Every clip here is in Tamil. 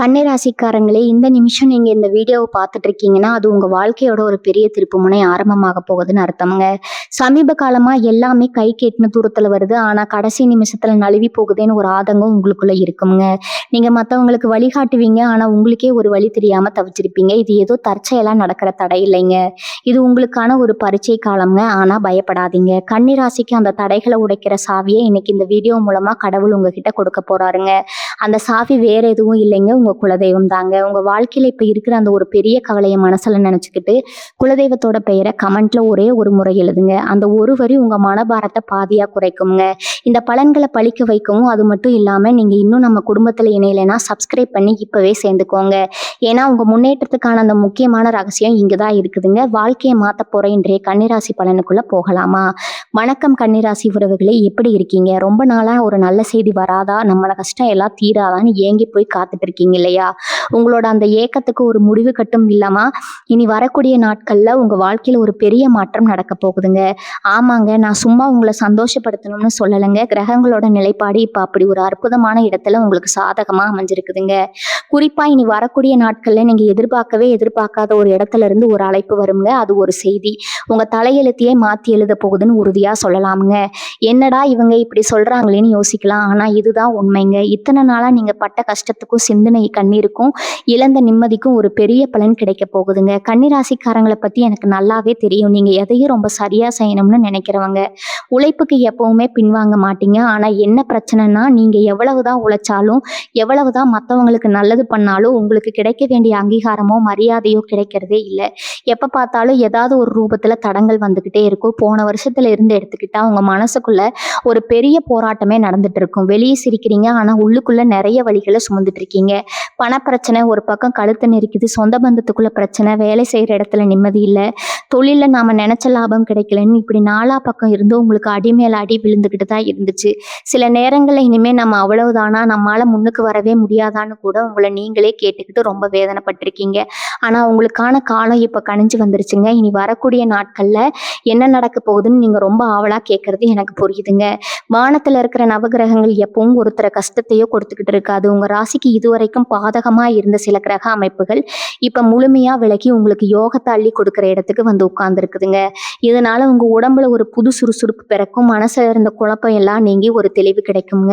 கன்னிராசிக்காரங்களே, இந்த நிமிஷம் நீங்க இந்த வீடியோவை பார்த்துட்டு இருக்கீங்கன்னா, அது உங்க வாழ்க்கையோட ஒரு பெரிய திருப்புமுனை ஆரம்பமாக போகுதுன்னு அர்த்தம்ங்க. சமீப காலமா எல்லாமே கைக்கு எட்டுன தூரத்துல வருது. ஆனா கடைசி நிமிஷத்துல நழுவி போகுதேன்னு ஒரு ஆதங்கம் உங்களுக்குள்ள இருக்குங்க. நீங்க மத்தவங்களுக்கு வழிகாட்டுவீங்க. ஆனா உங்களுக்கே ஒரு வழி தெரியாம தவிச்சிருப்பீங்க. இது ஏதோ தற்செயலா நடக்கிற தடை இல்லைங்க. இது உங்களுக்கான ஒரு பரீட்சை காலம்ங்க. ஆனா பயப்படாதீங்க. கன்னிராசிக்கு அந்த தடைகளை உடைக்கிற சாவியை இன்னைக்கு இந்த வீடியோ மூலமா கடவுள் உங்ககிட்ட கொடுக்க போறாருங்க. அந்த சாவி வேற எதுவும் இல்லைங்க, உங்க குலதெய்வம் தாங்க. உங்க வாழ்க்கையில இப்ப இருக்கிற அந்த ஒரு பெரிய கவலையை மனசுல நினைச்சுக்கிட்டு குலதெய்வத்தோட பெயரை கமெண்ட்ல ஒரே ஒரு முறை எழுதுங்க. அந்த ஒரு வரி உங்க மனபாரத்தை பாதியா குறைக்குங்க. இந்த பலன்களை பழிக்க வைக்கவும், அது மட்டும் இல்லாம நீங்க இன்னும் நம்ம குடும்பத்துல இணையலைன்னா சப்ஸ்கிரைப் பண்ணி இப்பவே சேர்ந்துக்கோங்க. ஏன்னா உங்க முன்னேற்றத்துக்கான அந்த முக்கியமான ரகசியம் இங்கதான் இருக்குதுங்க. வாழ்க்கையை மாத்த போற இன்றைய கன்னிராசி பலனுக்குள்ள போகலாமா? வணக்கம் கன்னிராசி உறவுகளே, எப்படி இருக்கீங்க? ரொம்ப நாளா ஒரு நல்ல செய்தி வராதா, நம்மள கஷ்டம் எல்லாம் தீராதான்னு ஏங்கி போய் காத்துட்டு இருக்கீங்க இல்லையா? உங்களோட அந்த ஏக்கத்துக்கு ஒரு முடிவு கட்டும் இல்லாமா, இனி வரக்கூடிய நாட்கள்ல உங்க வாழ்க்கையில ஒரு பெரிய மாற்றம் நடக்க போகுதுங்க. ஆமாங்க, நான் சும்மா உங்களை சந்தோஷப்படுத்தணும்னு சொல்லலைங்க. கிரகங்களோட நிலைப்பாடு இப்ப அப்படி ஒரு அற்புதமான இடத்துல உங்களுக்கு சாதகமா அமைஞ்சிருக்குதுங்க. குறிப்பா இனி வரக்கூடிய நாட்கள்ல நீங்க எதிர்பார்க்காத ஒரு இடத்துல இருந்து ஒரு அழைப்பு வருங்க. அது ஒரு செய்தி உங்க தலையெழுத்தையே மாத்தி எழுத போகுதுன்னு உறுதியா சொல்லலாமுங்க. என்னடா இவங்க இப்படி சொல்றாங்களேன்னு யோசிக்கலாம். ஆனா இதுதான் உண்மைங்க. இத்தனை நாளா நீங்க பட்ட கஷ்டத்துக்கும் சிந்தனை கண்ணீருக்கும் இழந்த நிம்மதிக்கும் ஒரு பெரிய பலன் கிடைக்க போகுதுங்க. கன்னிராசிக்காரங்களை பத்தி எனக்கு நல்லாவே தெரியும். நீங்க எதையும் ரொம்ப சரியா செய்யணும்னு நினைக்கிறவங்க. உழைப்புக்கு எப்பவுமே பின்வாங்க மாட்டீங்க. ஆனா என்ன பிரச்சனைனா, நீங்க எவ்வளவுதான் உழைச்சாலும், எவ்வளவுதான் மற்றவங்களுக்கு நல்லது பண்ணாலும் உங்களுக்கு கிடைக்க வேண்டிய அங்கீகாரமோ மரியாதையோ கிடைக்கிறதே இல்லை. எப்ப பார்த்தாலும் ஏதாவது ஒரு ரூபத்துல தடங்கள் வந்துகிட்டே இருக்கும். போன வருஷத்துல இருந்து எடுத்துக்கிட்டா உங்க மனசுக்குள்ள ஒரு பெரிய போராட்டமே நடந்துட்டு இருக்கும். வெளியே சிரிக்கிறீங்க, ஆனா உள்ளுக்குள்ள நிறைய வழிகளை சுமந்துட்டு இருக்கீங்க. பணப்பிரச்சனை ஒரு பக்கம் கழுத்தை நெரிக்குது. சொந்த பந்தத்துக்குள்ள பிரச்சனை, வேலை செய்யற இடத்துல நிம்மதி இல்லை, தொழில நாம நினைச்ச லாபம் கிடைக்கலன்னு இப்படி நாலா பக்கம் இருந்து உங்களுக்கு அடி மேல அடி விழுந்துகிட்டு தான் இருந்துச்சு. சில நேரங்கள்ல இனிமே நம்ம அவ்வளவுதானா, நம்மளால முன்னுக்கு வரவே முடியாதான்னு கூட உங்களை நீங்களே கேட்டுக்கிட்டு ரொம்ப வேதனைப்பட்டிருக்கீங்க. ஆனா உங்களுக்கான காலம் இப்ப கனிஞ்சு வந்துருச்சுங்க. இனி வரக்கூடிய நாட்கள்ல என்ன நடக்க போகுதுன்னு நீங்க ரொம்ப ஆவலா கேட்கறது எனக்கு புரியுதுங்க. வானத்துல இருக்கிற நவகிரகங்கள் எப்பவும் ஒருத்தர கஷ்டத்தையோ கொடுத்துக்கிட்டு இருக்காது. உங்க ராசிக்கு இதுவரைக்கும் பாதகமா இருந்த சில கிரக அமைப்புகள் இப்ப முழுமையா விலகி உங்களுக்கு யோகத்தை அள்ளி கொடுக்கிற இடத்துக்கு வந்து உட்கார்ந்து இருக்குதுங்க. இதனால உங்க உடம்புல ஒரு புது சுறுசுறுப்பு பிறக்கும். மனசுல இருந்த குழப்பம் எல்லாம் நீங்கி ஒரு தெளிவு கிடைக்குங்க.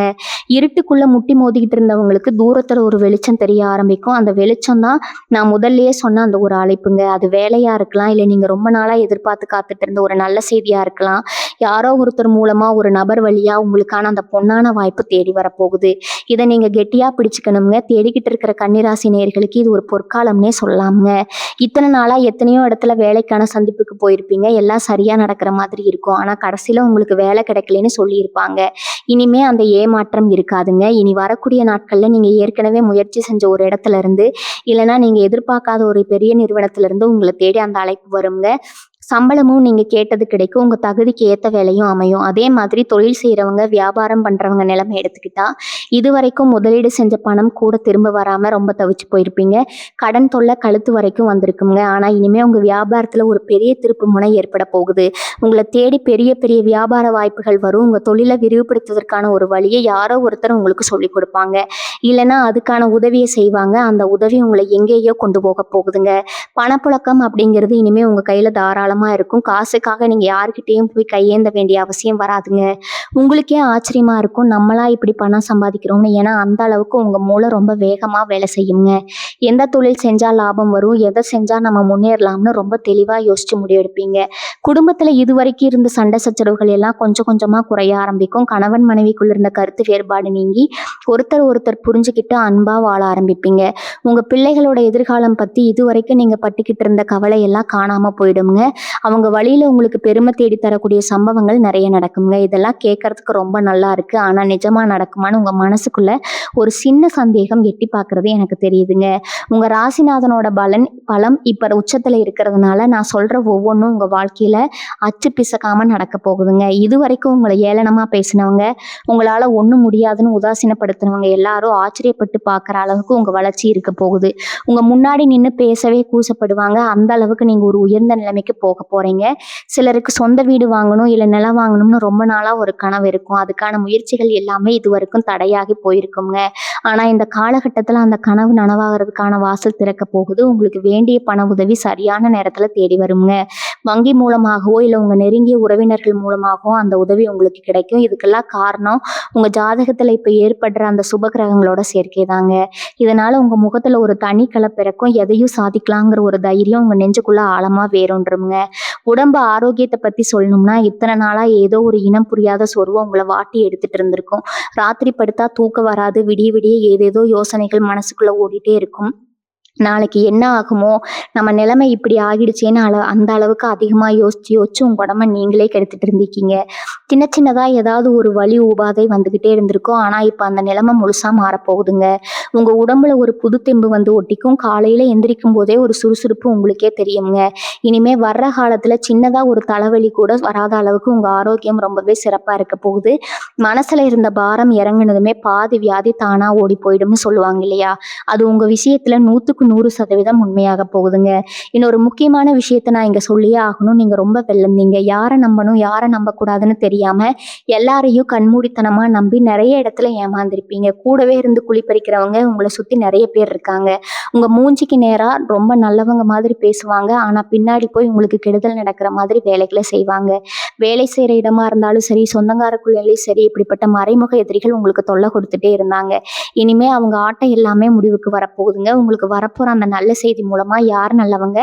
இருட்டுக்குள்ள முட்டி மோதிக்கிட்டு இருந்தவங்களுக்கு தூரத்துல ஒரு வெளிச்சம் தெரிய ஆரம்பிக்கும். அந்த வெளிச்சம் தான் நான் முதல்லயே சொன்ன அந்த ஒரு அழைப்புங்க. அது வேலையா இருக்கலாம், இல்லை நீங்க ரொம்ப நாளா எதிர்பார்த்து காத்துட்டு இருந்த ஒரு நல்ல செய்தியா இருக்கலாம். யாரோ ஒருத்தர் மூலமா ஒரு நபர் வழியா உங்களுக்கான அந்த பொன்னான வாய்ப்பு தேடி வரப்போகுது. இதை நீங்க கெட்டியா பிடிச்சுக்கணுங்க. தேடிக்கிட்டு இருக்கிற கன்னிராசி நேயர்களுக்கு இது ஒரு பொற்காலம்னே சொல்லலாமுங்க. இத்தனை நாளா எத்தனையோ இடத்துல வேலைக்கான சந்திப்புக்கு போயிருப்பீங்க. எல்லாம் சரியா நடக்கிற மாதிரி இருக்கும். ஆனா கடைசியில உங்களுக்கு வேலை கிடைக்கலன்னு சொல்லியிருப்பாங்க. இனிமே அந்த ஏமாற்றம் இருக்காதுங்க. இனி வரக்கூடிய நாட்கள்ல நீங்க ஏற்கனவே முயற்சி செஞ்ச ஒரு இடத்துல இருந்து, இல்லைன்னா நீங்க எதிர்பார்க்காத ஒரு பெரிய நிறுவனத்துல இருந்து உங்களை தேடி அந்த அழைப்பு வருங்க. சம்பளமும் நீங்க கேட்டது கிடைக்கும். உங்க தகுதிக்கு ஏத்த வேலையும் அமையும். அதே மாதிரி தொழில் செய்யறவங்க, வியாபாரம் பண்றவங்க நிலைமை எடுத்துக்கிட்டா, இதுவரைக்கும் முதலீடு செஞ்ச பணம் கூட திரும்ப வராம ரொம்ப தவிச்சு போயிருப்பீங்க. கடன் தொல்லை கழுத்து வரைக்கும் வந்திருக்குங்க. ஆனா இனிமே உங்க வியாபாரத்துல ஒரு பெரிய திருப்பு முனை ஏற்பட போகுது. உங்களை தேடி பெரிய பெரிய வியாபார வாய்ப்புகள் வரும். உங்க தொழிலை விரிவுபடுத்துவதற்கான ஒரு வழியை யாரோ ஒருத்தர் உங்களுக்கு சொல்லிக் கொடுப்பாங்க. இல்லைன்னா அதுக்கான உதவியை செய்வாங்க. அந்த உதவி உங்களை எங்கேயோ கொண்டு போக போகுதுங்க. பணப்புழக்கம் அப்படிங்கிறது இனிமே உங்க கையில தாராளமா இருக்கும். காசுக்காக நீங்க யாருக்கிட்டையும் போய் கையேந்த வேண்டிய அவசியம் வராதுங்க. உங்களுக்கே ஆச்சரியமா இருக்கும், நம்மளா இப்படி பணம் சம்பாதிக்கிறோம்னு. ஏன்னா அந்த அளவுக்கு உங்க மூளை ரொம்ப வேகமா வேலை செய்யுங்க. எந்த தொழில் செஞ்சா லாபம் வரும், எதை செஞ்சா நம்ம முன்னேறலாம்னு ரொம்ப தெளிவா யோசிச்சு முடிவெடுப்பீங்க. குடும்பத்துல இதுவரைக்கும் இருந்த சண்டை சச்சரவுகள் எல்லாம் கொஞ்சம் கொஞ்சமா குறைய ஆரம்பிக்கும். கணவன் மனைவிக்குள்ள இருந்த கருத்து வேறுபாடு நீங்கி ஒருத்தர் புரிஞ்சுக்கிட்டு அன்பா வாழ ஆரம்பிப்பீங்க. உங்க பிள்ளைகளோட எதிர்காலம் பத்தி இதுவரைக்கும் நீங்க பட்டுக்கிட்டு இருந்த கவலை எல்லாம் காணாம போயிடுங்க. அவங்க வழியில உங்களுக்கு பெருமை தேடி தரக்கூடிய சம்பவங்கள் நிறைய நடக்குங்க. இதெல்லாம் கேட்கறதுக்கு ரொம்ப நல்லா இருக்கு. ஆனா நிஜமா நடக்குமான்னு உங்க மனசுக்குள்ள ஒரு சின்ன சந்தேகம் எட்டி பார்க்கறது எனக்கு தெரியுதுங்க. உங்க ராசிநாதனோட பலம் இப்ப உச்சத்துல இருக்கிறதுனால நான் சொல்ற ஒவ்வொன்றும் உங்க வாழ்க்கையில அச்சு பிசக்காம நடக்க போகுதுங்க. இதுவரைக்கும் உங்களை ஏளனமா பேசினவங்க, உங்களால ஒண்ணும் முடியாதுன்னு உதாசீனப்படுத்தினவங்க எல்லாரும் ஆச்சரியப்பட்டு பார்க்குற அளவுக்கு உங்க வளர்ச்சி இருக்க போகுது. உங்க முன்னாடி நின்று பேசவே கூசப்படுவாங்க. அந்த அளவுக்கு நீங்க ஒரு உயர்ந்த நிலைமைக்கு போக போறீங்க. சிலருக்கு சொந்த வீடு வாங்கணும், இல்ல நிலம் வாங்கணும்னு ரொம்ப நாளா ஒரு கனவு இருக்கும். அதுக்கான முயற்சிகள் எல்லாமே இதுவரைக்கும் தடையாகி போயிருக்குங்க. ஆனா இந்த காலகட்டத்துல அந்த கனவு நனவாகுறதுக்கான வாசல் திறக்க போகுது. உங்களுக்கு வேண்டிய பண உதவி சரியான நேரத்துல தேடி வருங்க. வங்கி மூலமாகவோ, இல்ல உங்க நெருங்கிய உறவினர்கள் மூலமாகவோ அந்த உதவி உங்களுக்கு கிடைக்கும். இதுக்கெல்லாம் காரணம் உங்க ஜாதகத்துல இப்ப ஏற்படுற அந்த சுப கிரகங்களோட சேர்க்கை தாங்க. இதனால உங்க முகத்துல ஒரு தனி களை பிறக்கும். எதையும் சாதிக்கலாங்கிற ஒரு தைரியம் உங்க நெஞ்சுக்குள்ள ஆழமா வேரூன்றும்ங்க. உடம்பு ஆரோக்கியத்தை பத்தி சொல்லணும்னா, இத்தனை நாளா ஏதோ ஒரு இனம் புரியாத சோர்வு உங்களை வாட்டி எடுத்துட்டு இருந்திருக்கும். ராத்திரி படுத்தா தூக்கம் வராது. விடிய விடிய ஏதேதோ யோசனைகள் மனசுக்குள்ள ஓடிட்டே இருக்கும். நாளைக்கு என்ன ஆகுமோ, நம்ம நிலைமை இப்படி ஆகிடுச்சேன்னு அந்த அளவுக்கு அதிகமா யோசிச்சு யோசிச்சு உங்க உடம்ப நீங்களே கெடுத்துட்டு இருந்திருக்கீங்க. சின்ன சின்னதா ஏதாவது ஒரு வலி உபாதை வந்துகிட்டே இருந்திருக்கும். ஆனா இப்ப அந்த நிலைமை முழுசா மாறப்போகுதுங்க. உங்க உடம்புல ஒரு புது தெம்பு வந்து ஒட்டிக்கும். காலையில எந்திரிக்கும் போதே ஒரு சுறுசுறுப்பு உங்களுக்கே தெரியுங்க. இனிமே வர்ற காலத்துல சின்னதா ஒரு தலைவலி கூட வராத அளவுக்கு உங்க ஆரோக்கியம் ரொம்பவே சிறப்பா இருக்க போகுது. மனசுல இருந்த பாரம் இறங்குனதுமே பாதி வியாதி தானா ஓடி போயிடும்னு சொல்லுவாங்க இல்லையா? அது உங்க விஷயத்துல 100% உண்மையாக போகுதுங்க. இன்னொரு முக்கியமான விஷயத்த நான் இங்க சொல்லியே ஆகணும். நீங்க ரொம்ப வெள்ளந்தீங்க. யாரை நம்பணும், யாரை நம்பக்கூடாதுன்னு தெரியாம எல்லாரையும் கண்மூடித்தனமா நம்பி நிறைய இடத்துல ஏமாந்திருப்பீங்க. கூடவே இருந்து குழி பறிக்கிறவங்க உங்களை சுத்தி நிறைய பேர் இருக்காங்க. உங்க மூஞ்சிக்கு நேரா ரொம்ப நல்லவங்க மாதிரி பேசுவாங்க. ஆனா பின்னாடி போய் உங்களுக்கு கெடுதல் நடக்கிற மாதிரி வேலைகளை செய்வாங்க. வேலை செய்யற இடமா இருந்தாலும் சரி, சொந்தக்காரக்குள்ளேயும் சரி, இப்படிப்பட்ட மறைமுக எதிரிகள் உங்களுக்கு தொல்லை கொடுத்துட்டே இருந்தாங்க. இனிமே அவங்க ஆட்டம் எல்லாமே முடிவுக்கு வரப்போகுதுங்க. உங்களுக்கு வரப்போற அந்த நல்ல செய்தி மூலமா யார் நல்லவங்க,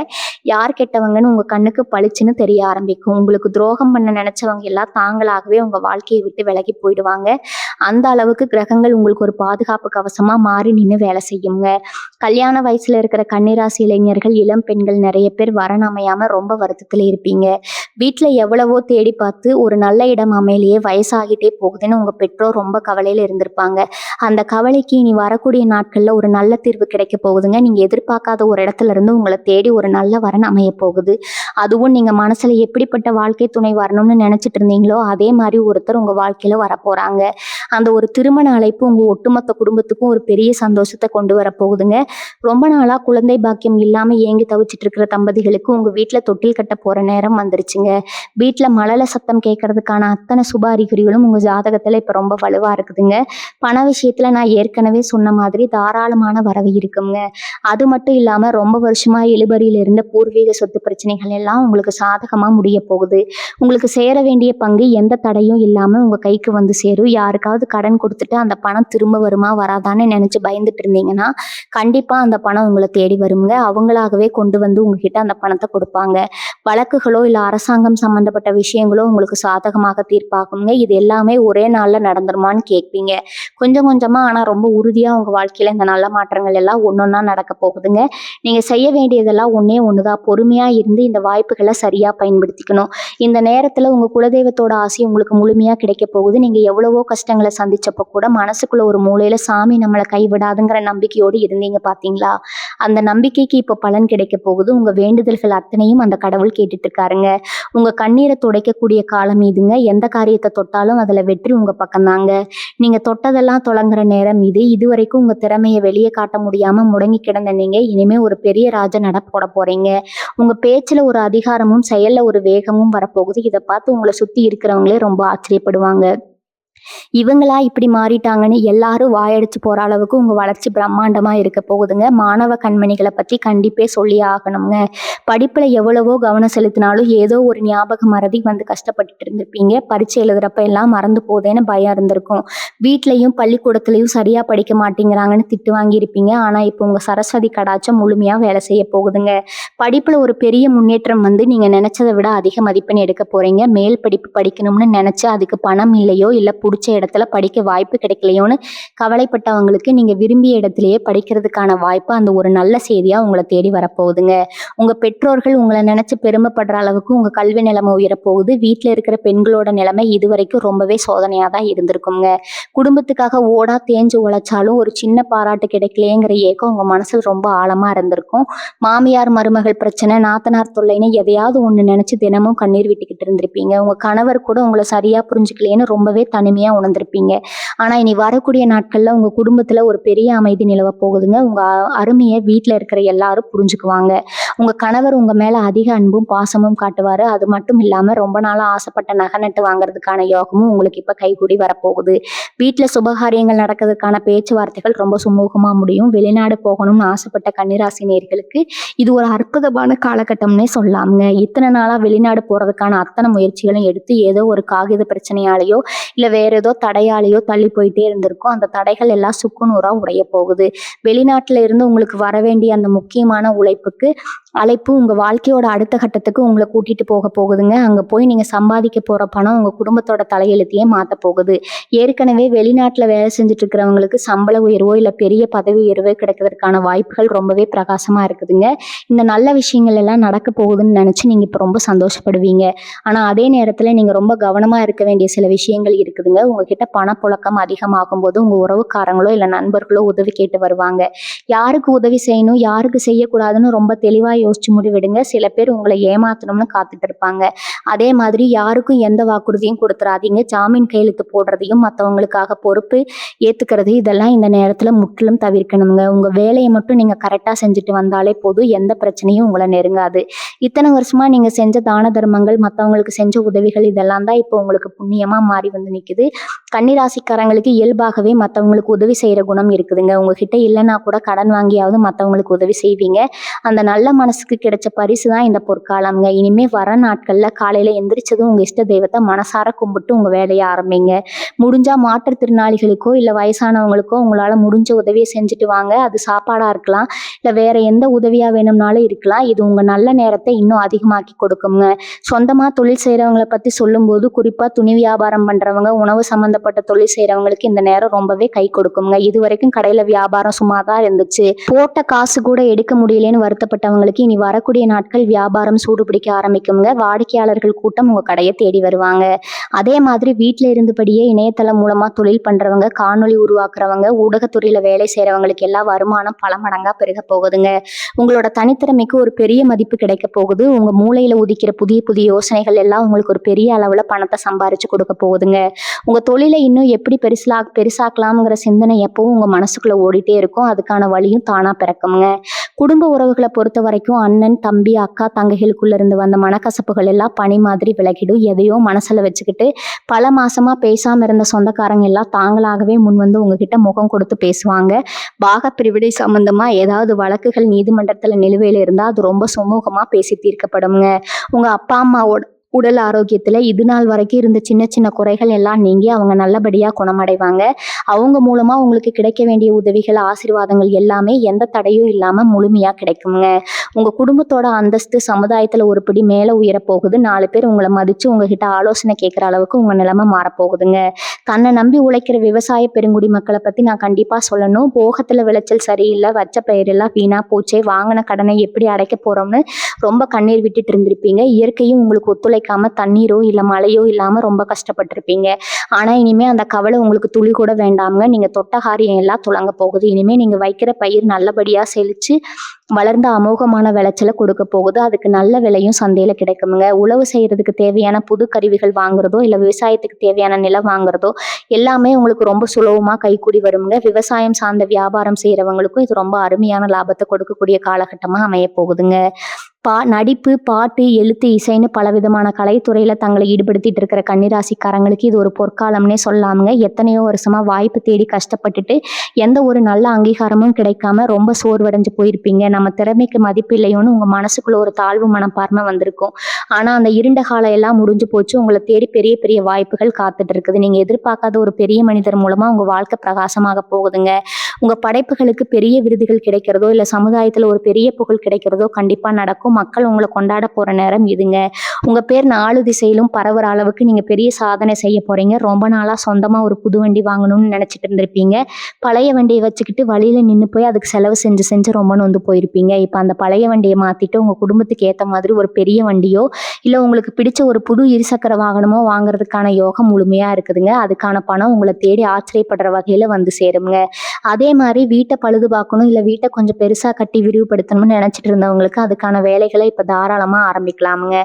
யார் கெட்டவங்கன்னு உங்க கண்ணுக்கு பளிச்சுன்னு தெரிய ஆரம்பிக்கும். உங்களுக்கு துரோகம் பண்ண நினைச்சவங்க எல்லாம் தாங்களாகவே உங்க வாழ்க்கையை விட்டு விலகி போயிடுவாங்க. அந்த அளவுக்கு கிரகங்கள் உங்களுக்கு ஒரு பாதுகாப்பு கவசமா மாறி நின்று வேலை செய்யுங்க. கல்யாண வயசுல இருக்கிற கன்னிராசி இளைஞர்கள், இளம் பெண்கள் நிறைய பேர் வரன் அமையாம ரொம்ப வருத்தத்துல இருப்பீங்க. வீட்டுல எவ்வளவோ தேடி பார்த்து ஒரு நல்ல இடம் அமையலையே, வயசாகிட்டே போகுதுன்னு உங்க பெற்றோர் ரொம்ப கவலையில இருந்திருப்பாங்க. அந்த கவலைக்கு இனி வரக்கூடிய நாட்கள்ல ஒரு நல்ல தீர்வு கிடைக்க போகுதுங்க. நீங்க எதிர்பார்க்காத ஒரு இடத்துல இருந்து உங்களை தேடி ஒரு நல்ல வரன் அமைய போகுது. அதுவும் நீங்க மனசுல எப்படிப்பட்ட வாழ்க்கை துணை வரணும்னு நினைச்சிட்டு இருந்தீங்களோ அதே மாதிரி ஒருத்தர் உங்க வாழ்க்கையில வரப்போறாங்க. அந்த ஒரு திருமண அழைப்பு உங்க ஒட்டுமொத்த குடும்பத்துக்கும் ஒரு பெரிய சந்தோஷத்தை கொண்டு வர போகுதுங்க. ரொம்ப நாளா குழந்தை பாக்கியம் இல்லாம ஏங்கி தவிச்சிட்டு இருக்கிற தம்பதிகளுக்கு உங்க வீட்டுல தொட்டில் கட்ட போற நேரம் வந்துருச்சுங்க. வீட்டுல மழலை சத்தம் கேட்கறதுக்கான அத்தனை சுப அறிகுறிகளும் உங்க ஜாதகத்துல இப்ப ரொம்ப வலுவா இருக்குதுங்க. பண விஷயத்துல நான் ஏற்கனவே சொன்ன மாதிரி தாராளமான வரவு இருக்குங்க. அது மட்டும் இல்லாம ரொம்ப வருஷமா இழுபறியில இருந்த பூர்வீக சொத்து பிரச்சனைகள் எல்லாம் உங்களுக்கு சாதகமா முடிய போகுது. உங்களுக்கு சேர வேண்டிய பங்கு எந்த தடையும் இல்லாம உங்க கைக்கு வந்து சேரும். யாருக்காவது கடன் கொடுத்துட்டு அந்த பணம் திரும்ப வருமா வராதான்னு நினைச்சு பயந்துட்டு இருந்தீங்கன்னா கண்டிப்பா அந்த பணம் உங்களை தேடி வருங்க. அவங்களாகவே கொண்டு வந்து உங்ககிட்ட அந்த பணத்தை கொடுப்பாங்க. வழக்குகளோ இல்ல அரசாங்கம் சம்பந்தப்பட்ட விஷயங்களோ உங்களுக்கு சாதகமாக தீர்ப்பாகுங்க. இது எல்லாமே ஒரே நாள்ல நடந்துருமான்னு கேட்பீங்க. கொஞ்சம் கொஞ்சமா ஆனா ரொம்ப உறுதியா உங்க வாழ்க்கையில இந்த நல்ல மாற்றங்கள் எல்லாம் ஒன்னொன்னா நடக்க போகுதுங்க. நீங்க செய்ய வேண்டியதெல்லாம் ஒன்னே ஒண்ணுதான். பொறுமையா இருந்து இந்த வாய்ப்புகளை சரியா பயன்படுத்திக்கணும். இந்த நேரத்துல உங்க குலதெய்வத்தோட ஆசை உங்களுக்கு முழுமையா கிடைக்க போகுது. நீங்க எவ்வளவோ கஷ்டங்களை சந்திச்சப்ப கூட மனசுக்குள்ள ஒரு மூலையில சாமி நம்மளை கைவிடாதுங்கிற நம்பிக்கையோடு இருந்தீங்க பாத்தீங்களா? அந்த நம்பிக்கைக்கு இப்ப பலன் கிடைக்க போகுது. உங்க வேண்டுதல்கள் அத்தனையும் அந்த கடவுள் கேட்டுட்டு இருக்காருங்க. உங்க கண்ணீரை துடைக்கக்கூடிய காலம் இதுங்க. எந்த காரியத்தை தொட்டாலும் அதுல வெற்றி உங்க பக்கம் தாங்க. நீங்க தொட்டதெல்லாம் தொடங்குற நேரம் இது. இதுவரைக்கும் உங்க திறமையை வெளியே காட்ட முடியாம முடங்கி கிடந்த நீங்க இனிமே ஒரு பெரிய ராஜ நட போட போறீங்க. உங்க பேச்சுல ஒரு அதிகாரமும் செயல்ல ஒரு வேகமும் வரப்போகுது. இதை பார்த்து உங்களை சுத்தி இருக்கிறவங்களே ரொம்ப ஆச்சரியப்படுவாங்க. இவங்களா இப்படி மாறிட்டாங்கன்னு எல்லாரும் வாயடிச்சு போற அளவுக்கு உங்க வளர்ச்சி பிரம்மாண்டமா இருக்க போகுதுங்க. மாணவ கண்மணிகளை பத்தி கண்டிப்பே சொல்லி ஆகணுங்க. படிப்புல எவ்வளவோ கவனம் செலுத்தினாலும் ஏதோ ஒரு ஞாபக மறதி வந்து கஷ்டப்பட்டுட்டு இருந்திருப்பீங்க. பரீட்சை எழுதுறப்ப எல்லாம் மறந்து போதேன்னு பயம் இருந்திருக்கும். வீட்லயும் பள்ளிக்கூடத்துலயும் சரியா படிக்க மாட்டேங்கிறாங்கன்னு திட்டு வாங்கியிருப்பீங்க. ஆனா இப்போ உங்க சரஸ்வதி கடாட்சம் முழுமையா வேலை செய்ய போகுதுங்க. படிப்புல ஒரு பெரிய முன்னேற்றம் வந்து நீங்க நினைச்சதை விட அதிக மதிப்பெண் எடுக்க போறீங்க. மேல் படிப்பு படிக்கணும்னு நினைச்சு அதுக்கு பணம் இல்லையோ இல்ல பிடிச்ச இடத்துல படிக்க வாய்ப்பு கிடைக்கலையோன்னு கவலைப்பட்டவங்களுக்கு நீங்க விரும்பிய இடத்திலேயே படிக்கிறதுக்கான வாய்ப்பு அந்த ஒரு நல்ல செய்தியா உங்களை தேடி வரப்போகுதுங்க. உங்க பெற்றோர்கள் உங்களை நினைச்சு பெருமைப்படுற அளவுக்கு உங்க கல்வி நிலைமை உயரப்போகுது. வீட்டுல இருக்கிற பெண்களோட நிலைமை இதுவரைக்கும் ரொம்பவே சோதனையா தான் இருந்திருக்குங்க. குடும்பத்துக்காக ஓடா தேஞ்சு உழைச்சாலும் ஒரு சின்ன பாராட்டு கிடைக்கலையேங்கிற ஏக்கம் உங்க மனசுல ரொம்ப ஆழமா இருந்திருக்கும். மாமியார் மருமகள் பிரச்சனை, நாத்தனார் தொல்லைன்னு எதையாவது ஒண்ணு நினைச்சு தினமும் கண்ணீர் விட்டுக்கிட்டு இருந்திருப்பீங்க. உங்க கணவர் கூட உங்களை சரியா புரிஞ்சுக்கலையேன்னு ரொம்பவே தனிமையா முழுமையா உணர்ந்திருப்பீங்க. ஆனா இனி வரக்கூடிய நாட்கள்ல உங்க குடும்பத்துல ஒரு பெரிய அமைதி நிலவ போகுதுங்க. உங்க அருமையை வீட்டுல இருக்கிற எல்லாரும் புரிஞ்சுக்குவாங்க. உங்க கணவர் உங்க மேல அதிக அன்பும் பாசமும் காட்டுவாரு. அது மட்டும் இல்லாம ரொம்ப நாளா ஆசைப்பட்ட நகை நட்டு வாங்குறதுக்கான யோகமும் உங்களுக்கு இப்ப கைகூடி வரப்போகுது. வீட்டுல சுபகாரியங்கள் நடக்கிறதுக்கான பேச்சுவார்த்தைகள் ரொம்ப சுமூகமா முடியும். வெளிநாடு போகணும்னு ஆசைப்பட்ட கன்னிராசி நேயர்களுக்கு இது ஒரு அற்புதமான காலகட்டம்னே சொல்லலாமுங்க. இத்தனை நாளா வெளிநாடு போறதுக்கான அத்தனை முயற்சிகளும் எடுத்து ஏதோ ஒரு காகித பிரச்சனையாலேயோ இல்ல வேற ஏதோ தடையாலேயோ தள்ளி போயிட்டே இருந்திருக்கும். அந்த தடைகள் எல்லாம் சுக்குநூறா உடைய போகுது. வெளிநாட்டுல இருந்து உங்களுக்கு வர வேண்டிய அந்த முக்கியமான அழைப்பு உங்க வாழ்க்கையோட அடுத்த கட்டத்துக்கு உங்களை கூட்டிட்டு போக போகுதுங்க. அங்க போய் நீங்க சம்பாதிக்க போற பணம் உங்க குடும்பத்தோட தலையெழுத்தையே மாத்த போகுது. ஏற்கனவே வெளிநாட்டுல வேலை செஞ்சுட்டு இருக்கிறவங்களுக்கு சம்பள உயர்வோ இல்ல பெரிய பதவி உயர்வோ கிடைக்கிறதுக்கான வாய்ப்புகள் ரொம்பவே பிரகாசமா இருக்குதுங்க. இந்த நல்ல விஷயங்கள் எல்லாம் நடக்க போகுதுன்னு நினைச்சு நீங்க இப்ப ரொம்ப சந்தோஷப்படுவீங்க. ஆனா அதே நேரத்துல நீங்க ரொம்ப கவனமா இருக்க வேண்டிய சில விஷயங்கள் இருக்குதுங்க. உங்ககிட்ட பணப்புழக்கம் அதிகமாகும் போது உங்க உறவுக்காரங்களோ இல்ல நண்பர்களோ உதவி கேட்டு வருவாங்க. யாருக்கு உதவி செய்யணும் யாருக்கு செய்யக்கூடாதுன்னு ரொம்ப தெளிவா யோசிச்சு முடிவெடுங்க. சில பேர் உங்களை ஏமாத்தணும்னு காத்துட்டு இருப்பாங்க. அதே மாதிரி யாருக்கும் எந்த வாக்குறுதியும் கொடுத்துறாதீங்க. ஜாமீன் கையெழுத்து போடுறதையும் மற்றவங்களுக்காக பொறுப்பு ஏத்துக்கிறது இதெல்லாம் இந்த நேரத்துல முற்றிலும் தவிர்க்கணுங்க. உங்க வேலையை மட்டும் நீங்க கரெக்டா செஞ்சுட்டு வந்தாலே போதும். எந்த பிரச்சனையும் உங்களை நெருங்காது. இத்தனை வருஷமா நீங்க செஞ்ச தான தர்மங்கள் மற்றவங்களுக்கு செஞ்ச உதவிகள் இதெல்லாம் தான் இப்போ உங்களுக்கு புண்ணியமா மாறி வந்து நிக்குது. கன்னிராசிக்காரங்களுக்கு இயல்பாகவே மற்றவங்களுக்கு உதவி செய்யற குணம் இருக்குதுங்க. உங்ககிட்ட இல்லைன்னா கூட கடன் வாங்கியாவது மற்றவங்களுக்கு உதவி செய்வீங்க. அந்த நல்ல மனசுக்கு கிடைச்ச பரிசு தான் இந்த பொற்காலம்ங்க. இனிமே வர நாட்கள்ல காலையில எந்திரிச்சதும் உங்க இஷ்ட தெய்வத்தை மனசார கும்பிட்டு உங்க வேலையை ஆரம்பிங்க. முடிஞ்சா மாற்றுத்திறனாளிகளுக்கோ இல்ல வயசானவங்களுக்கோ உங்களால முடிஞ்ச உதவியை செஞ்சுட்டு வாங்க. அது சாப்பாடா இருக்கலாம் இல்ல வேற எந்த உதவியா வேணும்னாலும் இருக்கலாம். இது உங்க நல்ல நேரத்தை இன்னும் அதிகமாக்கி கொடுக்குங்க. சொந்தமா தொழில் செய்யறவங்களை பத்தி சொல்லும்போது குறிப்பா துணி வியாபாரம் பண்றவங்க உணவு சம்பந்தப்பட்ட தொழில் செய்யறவங்களுக்கு இந்த நேரம் ரொம்பவே கை கொடுக்குங்க. இது வரைக்கும் கடையில வியாபாரம் சும்மாதான் இருந்துச்சு, போட்ட காசு கூட எடுக்க முடியலன்னு வருத்தப்பட்டவங்களுக்கு இனி வரக்கூடிய நாட்கள் வியாபாரம் சூடு பிடிக்க ஆரம்பிக்குங்க. வாடிக்கையாளர்கள் கூட்டம் உங்க கடையை தேடி வருவாங்க. அதே மாதிரி வீட்டுல இருந்தபடியே இணையதளம் மூலமா தொழில் பண்றவங்க காணொலி உருவாக்குறவங்க ஊடகத்துறையில வேலை செய்யறவங்களுக்கு எல்லாம் வருமானம் பல மடங்கா பெருக போகுதுங்க. உங்களோட தனித்திறமைக்கு ஒரு பெரிய மதிப்பு கிடைக்க போகுது. உங்க மூளையில உதிக்கிற புதிய புதிய யோசனைகள் எல்லாம் உங்களுக்கு ஒரு பெரிய அளவுல பணத்தை சம்பாரிச்சு கொடுக்க போகுதுங்க. உங்க தொழிலை இன்னும் எப்படி பெருசாக்கலாம்ங்கிற சிந்தனை எப்பவும் உங்க மனசுக்குள்ள ஓடிட்டே இருக்கும். அதுக்கான வழியும் தானா பிறக்குங்க. குடும்ப உறவுகளை பொறுத்த வரைக்கும் அண்ணன் தம்பி அக்கா தங்கைகளுக்குள்ள இருந்து வந்த மனக்கசப்புகள் எல்லாம் பனி மாதிரி விலகிடும். எதையோ மனசுல வச்சுக்கிட்டு பல மாசமா பேசாம இருந்த சொந்தக்காரங்க எல்லாம் தாங்களாகவே முன் வந்து உங்ககிட்ட முகம் கொடுத்து பேசுவாங்க. பாகப்பிரிவினை சம்பந்தமா ஏதாவது வழக்குகள் நீதிமன்றத்துல நிலுவையில இருந்தா அது ரொம்ப சுமூகமா பேசி தீர்க்கப்படுங்க. உங்க அப்பா அம்மாவோட உடல் ஆரோக்கியத்துல இது நாள் வரைக்கும் இருந்த சின்ன சின்ன குறைகள் எல்லாம் நீங்கி அவங்க நல்லபடியா குணமடைவாங்க. அவங்க மூலமா உங்களுக்கு கிடைக்க வேண்டிய உதவிகள் ஆசீர்வாதங்கள் எல்லாமே எந்த தடையும் இல்லாம முழுமையா கிடைக்குங்க. உங்க குடும்பத்தோட அந்தஸ்து சமுதாயத்துல ஒரு படி மேல உயர போகுது. 4 பேர் உங்களை மதிச்சு உங்ககிட்ட ஆலோசனை கேட்கிற அளவுக்கு உங்க நிலைமை மாறப்போகுதுங்க. தன்னை நம்பி உழைக்கிற விவசாய பெருங்குடி மக்களை பத்தி நான் கண்டிப்பா சொல்லணும். போகத்துல விளைச்சல் சரியில்லை, வச்ச பயிரெல்லாம் வீணா போச்சே, வாங்கின கடனை எப்படி அடைக்க போறோம்னு ரொம்ப கண்ணீர் விட்டுட்டு இருந்திருப்பீங்க. இயற்கையும் உங்களுக்கு ஒத்துழைக்காம தண்ணீரோ இல்ல மழையோ இல்லாம ரொம்ப கஷ்டப்பட்டிருப்பீங்க. ஆனா இனிமே அந்த கவலை உங்களுக்கு துளி கூட வேண்டாமுங்க. நீங்க தொட்ட காரியம் எல்லாம் துலங்க போகுது. இனிமே நீங்க வைக்கிற பயிர் நல்லபடியா செழிச்சு வளர்ந்த அமோகமான விளைச்சலை கொடுக்க போகுது. அதுக்கு நல்ல விலையும் சந்தையில கிடைக்குமுங்க. உழவு செய்யறதுக்கு தேவையான புது கருவிகள் வாங்குறதோ இல்ல விவசாயத்துக்கு தேவையான நிலம் வாங்குறதோ எல்லாமே உங்களுக்கு ரொம்ப சுலபமா கைக்கூடி வருமுங்க. விவசாயம் சார்ந்த வியாபாரம் செய்யறவங்களுக்கும் இது ரொம்ப அருமையான லாபத்தை கொடுக்கக்கூடிய காலகட்டமா அமைய போகுதுங்க. நடிப்பு பாட்டு எழுத்து இசைன்னு பலவிதமான கலைத்துறையில தங்களை ஈடுபடுத்திட்டு இருக்கிற கன்னிராசிக்காரங்களுக்கு இது ஒரு பொற்காலம்னே சொல்லாமுங்க. எத்தனையோ வருஷமா வாய்ப்பு தேடி கஷ்டப்பட்டுட்டு எந்த ஒரு நல்ல அங்கீகாரமும் கிடைக்காம ரொம்ப சோர்வடைஞ்சு போயிருப்பீங்க. நம்ம திறமைக்கு மதிப்பு இல்லையோன்னு உங்க மனசுக்குள்ள ஒரு தாழ்வு மனப்பான்மை வந்திருக்கும். ஆனா அந்த இருண்ட காலம் எல்லாம் முடிஞ்சு போச்சு. உங்களை தேடி பெரிய பெரிய வாய்ப்புகள் காத்துட்டு இருக்குது. நீங்க எதிர்பார்க்காத ஒரு பெரிய மனிதர் மூலமா உங்க வாழ்க்கை பிரகாசமாக போகுதுங்க. உங்க படைப்புகளுக்கு பெரிய விருதுகள் கிடைக்கிறதோ இல்ல சமுதாயத்துல ஒரு பெரிய புகழ் கிடைக்கிறதோ கண்டிப்பா நடக்கும். மக்கள் உங்களை கொண்டாட போற நேரம் இதுங்க. உங்க பேர் 4 திசையிலும் பரவுற அளவுக்கு நீங்க பெரிய சாதனை செய்ய போறீங்க. ரொம்ப நாளா சொந்தமா ஒரு புது வண்டி வாங்கணும்னு நினைச்சிட்டு இருந்திருப்பீங்க. பழைய வண்டியை வச்சுக்கிட்டு வழியில நின்று போய் அதுக்கு செலவு செஞ்சு ரொம்ப நொந்து போயிருப்பீங்க. இப்ப அந்த பழைய வண்டியை மாத்திட்டு உங்க குடும்பத்துக்கு ஏத்த மாதிரி ஒரு பெரிய வண்டியோ இல்ல உங்களுக்கு பிடிச்ச ஒரு புது இருசக்கர வாகனமோ வாங்குறதுக்கான யோகம் முழுமையா இருக்குதுங்க. அதுக்கான பணம் உங்களை தேடி ஆச்சரியப்படுற வகையில வந்து சேருங்க. அதே மாதிரி வீட்டை பழுது பார்க்கணும் இல்ல வீட்டை கொஞ்சம் பெருசா கட்டி விரிவுபடுத்தணும்னு நினைச்சிட்டு இருந்தவங்களுக்கு அதுக்கான வேலை வேலைகளை இப்ப தாராளமா ஆரம்பிக்கலாமுங்க.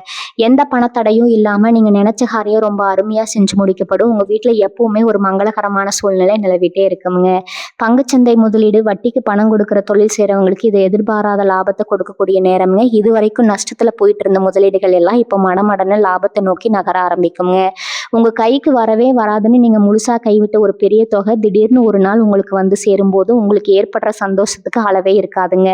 எந்த பணத்தடையும் இல்லாம நீங்க நினைச்ச காரியம் ரொம்ப அருமையா செஞ்சு முடிக்கப்படும். உங்க வீட்ல எப்பவுமே ஒரு மங்களகரமான சூழ்நிலை நிலவிட்டே இருக்குமுங்க. பங்குச்சந்தை முதலீடு, வட்டிக்கு பணம் கொடுக்குற தொழில் செய்றவங்களுக்கு இது எதிர்பாராத லாபத்த கொடுக்கக்கூடிய நேரம்ங்க. இதுவரைக்கும் நஷ்டத்துல போயிட்டு இருந்த முதலீடுகள் எல்லாம் இப்ப மடமடன்னு லாபத்த நோக்கி நகர ஆரம்பிக்குங்க. உங்க கைக்கு வரவே வராதுன்னு நீங்க முழுசா கைவிட்ட ஒரு பெரிய தொகை திடீர்னு ஒரு நாள் உங்களுக்கு வந்து சேரும்போது உங்களுக்கு ஏற்படுற சந்தோஷத்துக்கு அளவே இருக்காதுங்க.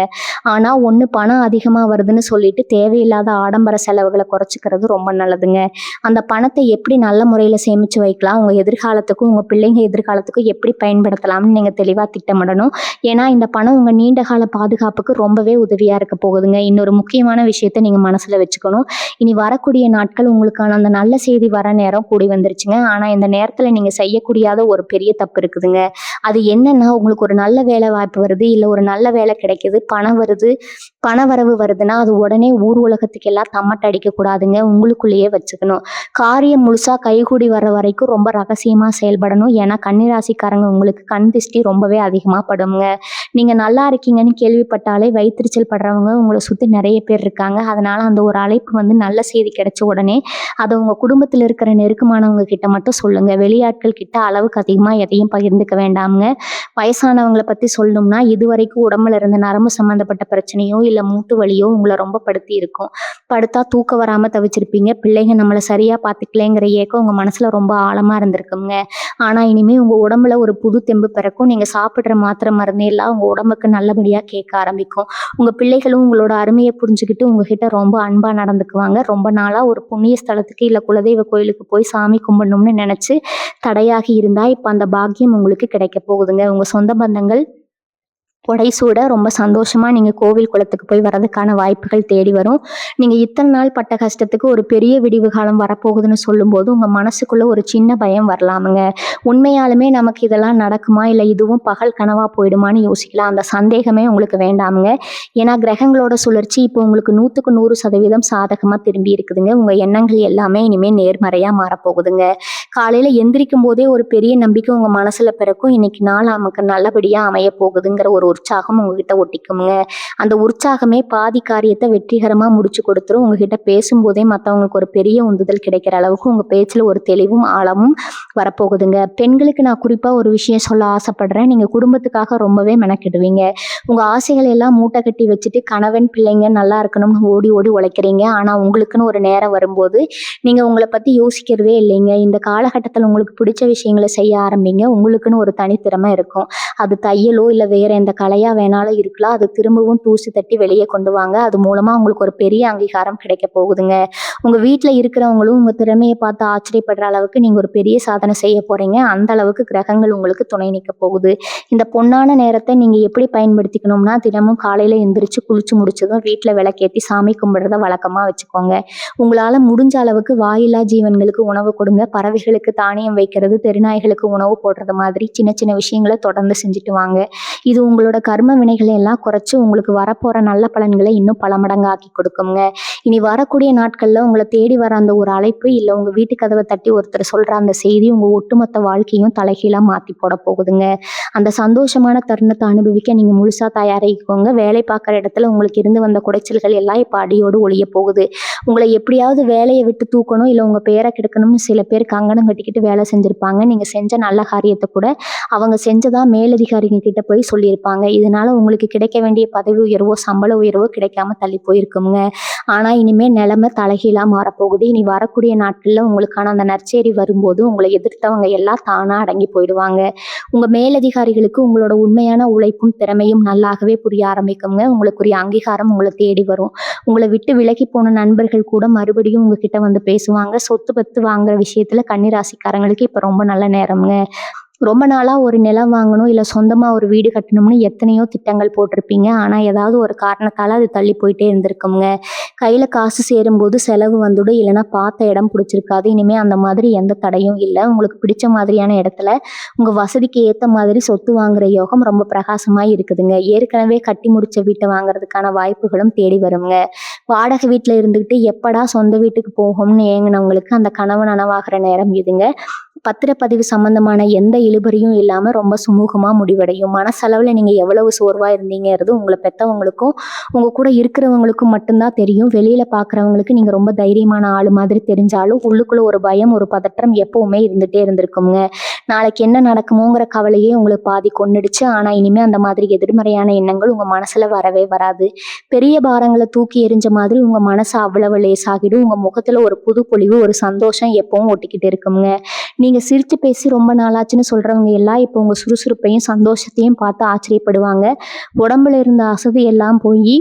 ஆனா ஒண்ணு பணம் அதிகமா வருதுன்னு சொல்லிட்டு தேவையில்லாத ஆடம்பர செலவுகளை குறைச்சிக்கிறது ரொம்ப நல்லதுங்க. அந்த பணத்தை எப்படி நல்ல முறையில சேமிச்சு வைக்கலாம், உங்க எதிர்காலத்துக்கும் உங்க பிள்ளைங்க எதிர்காலத்துக்கும் எப்படி பயன்படுத்தலாம்னு நீங்க தெளிவா திட்டமிடணும். ஏன்னா இந்த பணம் உங்க நீண்ட கால பாதுகாப்புக்கு ரொம்பவே உதவியா இருக்க போகுதுங்க. இன்னொரு முக்கியமான விஷயத்த நீங்க மனசுல வச்சுக்கணும். இனி வரக்கூடிய நாட்கள் உங்களுக்கான அந்த நல்ல செய்தி வர நேரம் கூடி வந்துருச்சுங்க. ஆனா இந்த நேரத்துல நீங்க செய்யக்கூடியாத ஒரு பெரிய தப்பு இருக்குதுங்க. அது என்னன்னா, உங்களுக்கு ஒரு நல்ல வேலை வாய்ப்பு வருது, இல்ல ஒரு நல்ல வேலை கிடைக்குது, பணம் வருது, பணவரவு வருதுன்னா அது உடனே ஊர் உலகத்துக்கு எல்லாம் தம்மட்ட அடிக்க கூடாதுங்க. உங்களுக்குள்ளேயே வச்சுக்கணும். காரியம் முழுசா கைகூடி வர்ற வரைக்கும் ரொம்ப ரகசியமா செயல்படணும். ஏன்னா கன்னிராசிக்காரங்க உங்களுக்கு கண் திஷ்டி ரொம்பவே அதிகமா படுங்க. நீங்க நல்லா இருக்கீங்கன்னு கேள்விப்பட்டாலே வயித்தெரிச்சல் படுறவங்க உங்களை சுத்தி நிறைய பேர் இருக்காங்க. அதனால அந்த ஒரு அழைப்பு வந்து நல்ல செய்தி கிடைச்ச உடனே அதை உங்க குடும்பத்தில் இருக்கிற நெருக்கமானவங்க கிட்ட மட்டும் சொல்லுங்க. வெளியாட்கள் கிட்ட அளவுக்கு அதிகமா எதையும் பகிர்ந்துக்க வேண்டாமுங்க. வயசானவங்களை பத்தி சொல்லணும்னா, இதுவரைக்கும் உடம்புல இருந்த நரம்பு சம்பந்தப்பட்ட பிரச்சனையோ இல்ல மூட்டு வலியோ உங்களை ரொம்ப படுத்தி இருக்கும். படுத்தா தூக்கம் வராம தவிச்சிருப்பீங்க. பிள்ளைங்க நம்மளை சரியா பாத்துக்கலைங்கிற ஏக்கம் உங்க மனசுல ரொம்ப ஆழமா இருந்திருக்குங்க. ஆனா இனிமே உங்க உடம்புல ஒரு புது தெம்பு பிறக்கும். நீங்க சாப்பிடுற மாத்திரை மருந்து எல்லாம் உங்க உடம்புக்கு நல்லபடியா கேட்க ஆரம்பிக்கும். உங்க பிள்ளைகளும் உங்களோட அருமையை புரிஞ்சுக்கிட்டு உங்ககிட்ட ரொம்ப அன்பா நடந்துக்குவாங்க. ரொம்ப நாளா ஒரு புண்ணிய ஸ்தலத்துக்கு இல்ல குலதெய்வ கோயிலுக்கு போய் சாமி கும்பிடணும்னு நினைச்சு தடையாகி இருந்தா இப்ப அந்த பாக்கியம் உங்களுக்கு கிடைக்க போகுதுங்க. உங்க சொந்த பந்தங்கள் புடைசூட ரொம்ப சந்தோஷமா நீங்க கோவில் குளத்துக்கு போய் வர்றதுக்கான வாய்ப்புகள் தேடி வரும். நீங்க இத்தனை நாள் பட்ட கஷ்டத்துக்கு ஒரு பெரிய விடிவு காலம் வரப்போகுதுன்னு சொல்லும்போது உங்க மனசுக்குள்ள ஒரு சின்ன பயம் வரலாமுங்க. உண்மையாலுமே நமக்கு இதெல்லாம் நடக்குமா, இல்ல இதுவும் பகல் கனவா போயிடுமான்னு யோசிக்கலாம். அந்த சந்தேகமே உங்களுக்கு வேண்டாமுங்க. ஏன்னா கிரகங்களோட சுழற்சி இப்போ உங்களுக்கு 100க்கு 100% சாதகமா திரும்பி இருக்குதுங்க. உங்க எண்ணங்கள் எல்லாமே இனிமே நேர்மறையா மாறப்போகுதுங்க. காலையில எந்திரிக்கும் போதே ஒரு பெரிய நம்பிக்கை உங்க மனசுல பிறக்கும். இன்னைக்கு நாள் நமக்கு நல்லபடியா அமைய போகுதுங்கிற ஒரு உற்சாகம் உங்ககிட்ட ஒட்டிக்குங்க. அந்த உற்சாகமே பாதி காரியத்தை வெற்றிகரமா முடிச்சு கொடுத்துரும். உங்ககிட்ட பேசும்போதே மற்றவங்களுக்கு ஒரு பெரிய உந்துதல் கிடைக்கிற அளவுக்கு உங்க பேச்சுல ஒரு தெளிவும் ஆழமும் வரப்போகுதுங்க. பெண்களுக்கு நான் குறிப்பா ஒரு விஷயம் சொல்ல ஆசைப்படுறேன். நீங்க குடும்பத்துக்காக ரொம்பவே மெனக்கிடுவீங்க. உங்க ஆசைகளை எல்லாம் மூட்டை கட்டி வச்சுட்டு கணவன் பிள்ளைங்க நல்லா இருக்கணும்னு ஓடி ஓடி உழைக்கிறீங்க. ஆனா உங்களுக்குன்னு ஒரு நேரம் வரும்போது நீங்க உங்களை பத்தி யோசிக்கிறதே இல்லைங்க. இந்த காலகட்டத்தில் உங்களுக்கு பிடிச்ச விஷயங்களை செய்ய ஆரம்பிங்க. உங்களுக்குன்னு ஒரு தனித்திறமை இருக்கும். அது தையலோ இல்ல வேற எந்த கலையா வேணாலும் இருக்கலாம். அது திரும்பவும் தூசி தட்டி வெளியே கொண்டு வாங்க. அது மூலமா உங்களுக்கு ஒரு பெரிய அங்கீகாரம் கிடைக்க போகுதுங்க. உங்க வீட்டுல இருக்கிறவங்களும் உங்க திறமையை பார்த்து ஆச்சரியப்படுற அளவுக்கு நீங்க ஒரு பெரிய சாதனை செய்ய போறீங்க. அந்த அளவுக்கு கிரகங்கள் உங்களுக்கு துணை நிற்க போகுது. இந்த பொன்னான நேரத்தை நீங்க எப்படி பயன்படுத்திக்கணும்னா, தினமும் காலையில எந்திரிச்சு குளிச்சு முடிச்சதும் வீட்டுல விளக்கேத்தி சாமி கும்பிடுறத வழக்கமா வச்சுக்கோங்க. உங்களால முடிஞ்ச அளவுக்கு வாயில்லா ஜீவன்களுக்கு உணவு கொடுங்க. பறவைகளுக்கு தானியம் வைக்கிறது, தெருநாய்களுக்கு உணவு போடுறது மாதிரி சின்ன சின்ன விஷயங்களை தொடர்ந்து செஞ்சுட்டு வாங்க. இது உங்களோட கர்ம வினைகளை எல்லாம் குறைச்சு உங்களுக்கு வரப்போற நல்ல பலன்களை இன்னும் பல மடங்கு ஆக்கி கொடுக்குங்க. இனி வரக்கூடிய நாட்கள்ல உங்களை தேடி வர அந்த ஒரு அழைப்பு இல்ல உங்க வீட்டு கதவை தட்டி ஒருத்தர் சொல்ற அந்த செய்தி உங்க ஒட்டுமொத்த வாழ்க்கையும் தலைகீழா மாத்தி போட போகுதுங்க. அந்த சந்தோஷமான தருணத்தை அனுபவிக்க நீங்க முழுசா தயாராகிக்கோங்க. வேலை பார்க்குற இடத்துல உங்களுக்கு இருந்து வந்த குடைச்சல்கள் எல்லாம் இப்ப அடியோடு ஒழிய போகுது. உங்களை எப்படியாவது வேலையை விட்டு தூக்கணும், இல்ல உங்க பேரை கெடுக்கணும்னு சில பேர் கங்கணம் கட்டிக்கிட்டு வேலை செஞ்சிருப்பாங்க. நீங்க செஞ்ச நல்ல காரியத்தை கூட அவங்க செஞ்சதா மேலதிகாரிங்க கிட்ட போய் சொல்லியிருப்பாங்க. இதனால உங்களுக்கு கிடைக்க வேண்டிய பதவி உயர்வோ சம்பள உயர்வோ கிடைக்காம தள்ளி போயிருக்குங்க. ஆனா இனிமே நிலைமை தலைகீழா மாறப்போகுது. இனி வரக்கூடிய நாட்கள்ல உங்களுக்கான அந்த நற்செய்தி வரும்போது உங்களை எதிர்த்தவங்க எல்லாம் தானா அடங்கி போயிடுவாங்க. உங்க மேலதிகாரிகளுக்கு உங்களோட உண்மையான உழைப்பும் திறமையும் நல்லாகவே புரிய ஆரம்பிக்குங்க. உங்களுக்குரிய அங்கீகாரம் உங்களை தேடி வரும். உங்களை விட்டு விலகி போன நண்பர்கள் கூட மறுபடியும் உங்ககிட்ட வந்து பேசுவாங்க. சொத்து பத்து வாங்குற விஷயத்துல கன்னிராசிக்காரங்களுக்கு இப்ப ரொம்ப நல்ல நேரம்ங்க. ரொம்ப நாளா ஒரு நிலம் வாங்கணும், இல்ல சொந்தமா ஒரு வீடு கட்டணும்னு எத்தனையோ திட்டங்கள் போட்டிருப்பீங்க. ஆனா ஏதாவது ஒரு காரணத்தால அது தள்ளி போயிட்டே இருந்திருக்குங்க. கையில காசு சேரும்போது செலவு வந்துடும், இல்லைன்னா பார்த்த இடம் பிடிச்சிருக்காது. இனிமே அந்த மாதிரி எந்த தடையும் இல்லை. உங்களுக்கு பிடிச்ச மாதிரியான இடத்துல உங்க வசதிக்கு ஏத்த மாதிரி சொத்து வாங்குற யோகம் ரொம்ப பிரகாசமா இருக்குதுங்க. ஏற்கனவே கட்டி முடிச்ச வீட்டை வாங்குறதுக்கான வாய்ப்புகளும் தேடி வருங்க. வாடகை வீட்டுல இருந்துகிட்டு எப்படா சொந்த வீட்டுக்கு போகும்னு ஏங்கினவங்களுக்கு அந்த கனவு நனவாகிற நேரம் இதுங்க. பத்திரப்பதிவு சம்பந்தமான எந்த இழுபறியும் இல்லாம ரொம்ப சுமூகமா முடிவடையும். மனசளவுல நீங்க எவ்வளவு சோர்வா இருந்தீங்கிறது உங்கள பெத்தவங்களுக்கும், உங்க கூட இருக்கிறவங்களுக்கும் மட்டும்தான் தெரியும். வெளியில பார்க்குறவங்களுக்கு நீங்க ரொம்ப தைரியமான ஆளு மாதிரி தெரிஞ்சாலும், உள்ளுக்குள்ள ஒரு பயம், ஒரு பதற்றம் எப்பவுமே இருந்துட்டே இருந்திருக்குங்க. நாளைக்கு என்ன நடக்குமோங்கிற கவலையே உங்களுக்கு பாதி கொன்னுடுச்சு. ஆனா இனிமே அந்த மாதிரி எதிர்மறையான எண்ணங்கள் உங்க மனசுல வரவே வராது. பெரிய பாரங்கள தூக்கி எறிஞ்ச மாதிரி உங்க மனசு அவ்வளவு லேசாகிடும். உங்க முகத்துல ஒரு புது பொலிவு, ஒரு சந்தோஷம் எப்பவும் ஒட்டிக்கிட்டு இருக்குங்க. நீங்க சிரிச்சு பேசி ரொம்ப நாளாச்சுன்னு சொல்றவங்க எல்லாம் இப்போ உங்க சுறுசுறுப்பையும் சந்தோஷத்தையும் பார்த்து ஆச்சரியப்படுவாங்க. உடம்புல இருந்த அசதி எல்லாம் போயி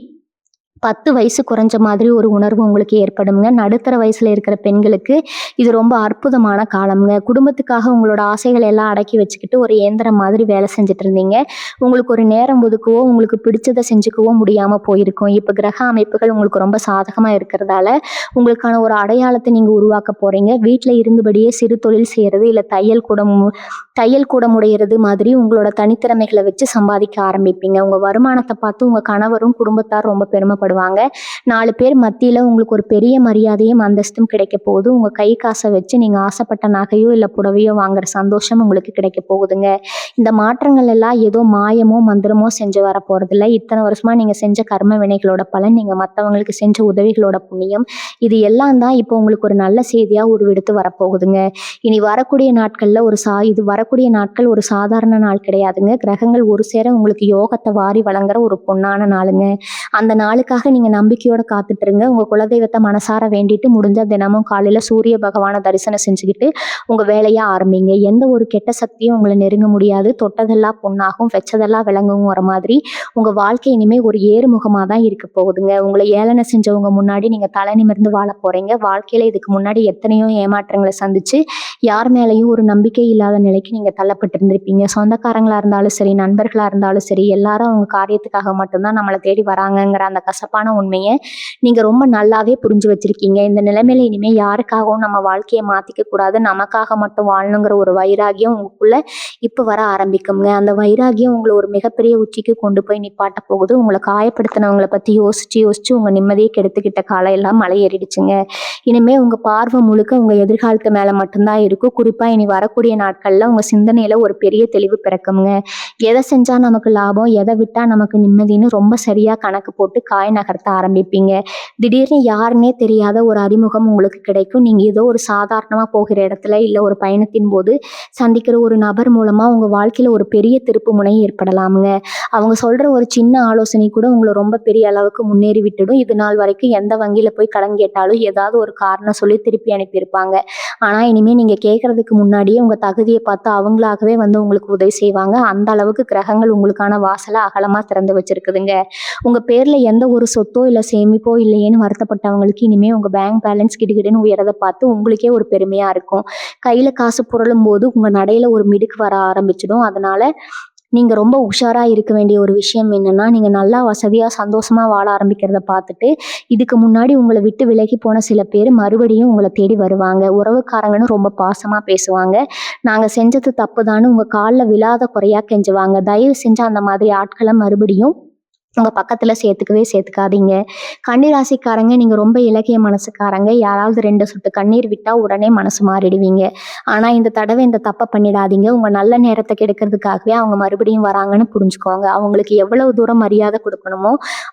10 வயசு குறைஞ்ச மாதிரி ஒரு உணர்வு உங்களுக்கு ஏற்படுங்க. நடுத்தர வயசுல இருக்கிற பெண்களுக்கு இது ரொம்ப அற்புதமான காலம்ங்க. குடும்பத்துக்காக உங்களோட ஆசைகளை எல்லாம் அடக்கி வச்சுக்கிட்டு ஒரு இயந்திரம் மாதிரி வேலை செஞ்சுட்டு இருந்தீங்க. உங்களுக்கு ஒரு நேரம் ஒதுக்கவோ, உங்களுக்கு பிடிச்சதை செஞ்சுக்கவோ முடியாம போயிருக்கும். இப்ப கிரக அமைப்புகள் உங்களுக்கு ரொம்ப சாதகமா இருக்கிறதால, உங்களுக்கான ஒரு அடையாளத்தை நீங்க உருவாக்க போறீங்க. வீட்ல இருந்தபடியே சிறு தொழில் செய்யறது, இல்ல தையல் கூடம் உடையிறது மாதிரி உங்களோட தனித்திறமைகளை வச்சு சம்பாதிக்க ஆரம்பிப்பீங்க. உங்க வருமானத்தை பார்த்து உங்க கணவரும் குடும்பத்தார் ரொம்ப பெருமைப்படுவாங்க. 4 பேர் மத்தியில உங்களுக்கு ஒரு பெரிய மரியாதையும் அந்தஸ்தும் கிடைக்க போகுது. உங்க கை காசை வச்சு நீங்க ஆசைப்பட்ட நகையோ இல்ல புடவையோ வாங்குற சந்தோஷம் உங்களுக்கு கிடைக்க போகுதுங்க. இந்த மாற்றங்கள் எல்லாம் ஏதோ மாயமோ மந்திரமோ செஞ்சு வர போறதில்ல. இத்தனை வருஷமா நீங்க செஞ்ச கர்ம வினைகளோட பலன், நீங்க மற்றவங்களுக்கு செஞ்ச உதவிகளோட புண்ணியம், இது எல்லாம் தான் இப்போ உங்களுக்கு ஒரு நல்ல செய்தியா உருவெடுத்து வரப்போகுதுங்க. இனி வரக்கூடிய நாட்கள்ல இது வரக்கூடிய நாட்கள் ஒரு சாதாரண நாள் கிடையாதுங்க. கிரகங்கள் ஒரு சேர உங்களுக்கு யோகத்தை வாரி வழங்குற ஒரு பொன்னான நாளுங்க. அந்த நாளுக்காக நீங்க நம்பிக்கையோட காத்துட்டு இருங்க. உங்க குலதெய்வத்தை மனசார வேண்டிட்டு முடிஞ்ச தினமும் காலையில சூரிய பகவானை தரிசனம் செஞ்சுக்கிட்டு உங்க வேலையை ஆரம்பிங்க. எந்த ஒரு கெட்ட சக்தியும் உங்களை நெருங்க முடியாது. தொட்டதெல்லாம் பொண்ணாகும், வெச்சதெல்லாம் விளங்குங்கிற மாதிரி உங்க வாழ்க்கை இனிமே ஒரு ஏறுமுகமா தான் இருக்க போகுதுங்க. உங்களை ஏளனை செஞ்சவங்க முன்னாடி நீங்க தலை நிமிர்ந்து வாழ போறீங்க. வாழ்க்கையில இதுக்கு முன்னாடி எத்தனையோ ஏமாற்றங்களை சந்திச்சு யார் மேலேயும் ஒரு நம்பிக்கை இல்லாத நிலைக்கு நீங்க தள்ளப்பட்டு இருந்திருப்பீங்க. சொந்தக்காரங்களா இருந்தாலும் சரி, நண்பர்களா இருந்தாலும் சரி, எல்லாரும் அவங்க காரியத்துக்காக மட்டும்தான் நம்மளை தேடி வராங்கங்கிற அந்த கசப்பான உண்மையை நீங்க ரொம்ப நல்லாவே புரிஞ்சு வச்சிருக்கீங்க. இந்த நிலைமையில இனிமே யாருக்காகவும் நம்ம வாழ்க்கையை மாத்திக்க கூடாது, நமக்காக மட்டும் வாழணுங்கிற ஒரு வைராகியம் உங்களுக்குள்ள இப்ப வர ஆரம்பிக்குங்க. அந்த வைராகியம் உங்களை ஒரு மிகப்பெரிய உச்சிக்கு கொண்டு போய் நிப்பாட்ட போகுது. உங்களை காயப்படுத்தினவங்களை பத்தி யோசிச்சு யோசிச்சு உங்க நிம்மதியை கெடுத்துக்கிட்ட காலம் எல்லாம் மலை ஏறிடுச்சுங்க. இனிமே உங்க பார்வை முழுக்க உங்க எதிர்காலத்து மேல மட்டும்தான் இருக்கும். குறிப்பா இனி வரக்கூடிய நாட்கள்ல உங்க சிந்தனையில ஒரு பெரிய தெளிவு பிறக்குங்க. எதை செஞ்சா நமக்கு லாபம், எதை விட்டா நமக்கு நிம்மதின்னு ரொம்ப சரியா கணக்கு போட்டு காய் நகர்த்த ஆரம்பிப்பீங்க. திடீர்னு யாருன்னே தெரியாத ஒரு அறிமுகம் உங்களுக்கு கிடைக்கும். நீங்க ஏதோ ஒரு சாதாரணமா போகிற இடத்துல இல்ல ஒரு பயணத்தின் போது சந்திக்கிற ஒரு நபர் மூலமா உங்க வாழ்க்கையில ஒரு பெரிய திருப்பு முனை ஏற்படலாமுங்க. அவங்க சொல்ற ஒரு சின்ன ஆலோசனை கூட உங்களை ரொம்ப பெரிய அளவுக்கு முன்னேறி விட்டுடும். இது நாள் வரைக்கும் எந்த வங்கியில போய் கடன் கேட்டாலும் ஏதாவது ஒரு காரணம் சொல்லி திருப்பி அனுப்பியிருப்பாங்க. ஆனா இனிமே நீங்க கேட்கறதுக்கு முன்னாடியே உங்க தகுதியை பார்த்து அவங்களாகவே வந்து உங்களுக்கு உதவி செய்வாங்க. அந்த அளவுக்கு கிரகங்கள் உங்களுக்கான வாசலை அகலமா திறந்து வச்சிருக்குதுங்க. உங்க பேர்ல எந்த ஒரு சொத்தோ இல்ல சேமிப்போ இல்லையேன்னு வருத்தப்பட்டவங்களுக்கு இனிமே உங்க பேங்க் பேலன்ஸ் கிடுகிடுன்னு உயரதை பார்த்து உங்களுக்கே ஒரு பெருமையா இருக்கும். கையில காசு புரளும் போது உங்க நடையில ஒரு மிடுக்கு வர ஆரம்பிச்சிடும். அதனால நீங்க ரொம்ப உஷாரா இருக்க வேண்டிய ஒரு விஷயம் என்னன்னா, நீங்க நல்லா வசதியா சந்தோஷமா வாழ ஆரம்பிக்கிறத பார்த்துட்டு இதுக்கு முன்னாடி உங்களை விட்டு விலகி போன சில பேர் மறுபடியும் உங்களை தேடி வருவாங்க. உறவுக்காரங்கன்னு ரொம்ப பாசமா பேசுவாங்க. நாங்க செஞ்சது தப்புதான்னு உங்க காலில் விழாத குறையா கெஞ்சுவாங்க. தயவு செஞ்சு அந்த மாதிரி ஆட்களை மறுபடியும் உங்க பக்கத்துல சேர்த்துக்காதீங்க. கன்னிராசிக்காரங்க, நீங்க ரொம்ப இலக்கிய மனசுக்காரங்க. யாராவது 2 சொட்டு கண்ணீர் விட்டா உடனே மனசு மாறிடுவீங்க. ஆனா இந்த தடவை இந்த தப்பை பண்ணிடாதீங்க. உங்க நல்ல நேரத்தை கெடுக்கிறதுக்காகவே அவங்க மறுபடியும் வராங்கன்னு புரிஞ்சுக்கோங்க. அவங்களுக்கு எவ்வளவு தூரம் மரியாதை கொடுக்கணுமோ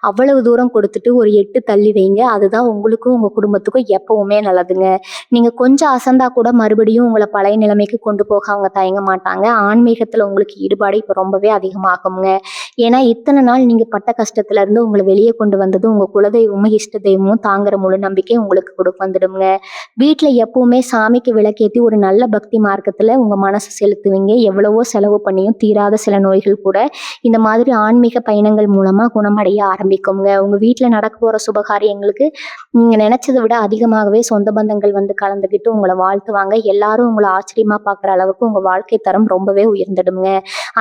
அவ்வளவு தூரம் கொடுத்துட்டு ஒரு 8 தள்ளி வைங்க. அதுதான் உங்களுக்கும் உங்க குடும்பத்துக்கும் எப்பவுமே நல்லதுங்க. நீங்க கொஞ்சம் அசந்தா கூட மறுபடியும் உங்களை பழைய நிலைமைக்கு கொண்டு போக அவங்க தயங்க மாட்டாங்க. ஆன்மீகத்துல உங்களுக்கு ஈடுபாடு இப்ப ரொம்பவே அதிகமாகுங்க. ஏன்னா இத்தனை நாள் நீங்க பட்ட கஷ்டத்துல இருந்து உங்களை வெளியே கொண்டு வந்தது உங்க குலதெய்வமும் இஷ்ட தெய்வமும் தாங்குற முழு நம்பிக்கை உங்களுக்கு வந்துடுங்க. வீட்டுல எப்பவுமே சாமிக்கு விளக்கேத்தி ஒரு நல்ல பக்தி மார்க்கத்துல உங்க மனசை செலுத்துவீங்க. எவ்வளவோ செலவு பண்ணியும் தீராத சில நோய்கள் கூட இந்த மாதிரி ஆன்மீக பயணங்கள் மூலமா குணமடைய ஆரம்பிக்குங்க. உங்க வீட்டுல நடக்க போற சுபகாரியங்களுக்கு நீங்க நினைச்சதை விட அதிகமாகவே சொந்த பந்தங்கள் வந்து கலந்துக்கிட்டு உங்களை வாழ்த்துவாங்க. எல்லாரும் உங்களை ஆச்சரியமா பாக்குற அளவுக்கு உங்க வாழ்க்கை தரம் ரொம்பவே உயர்ந்துடுங்க.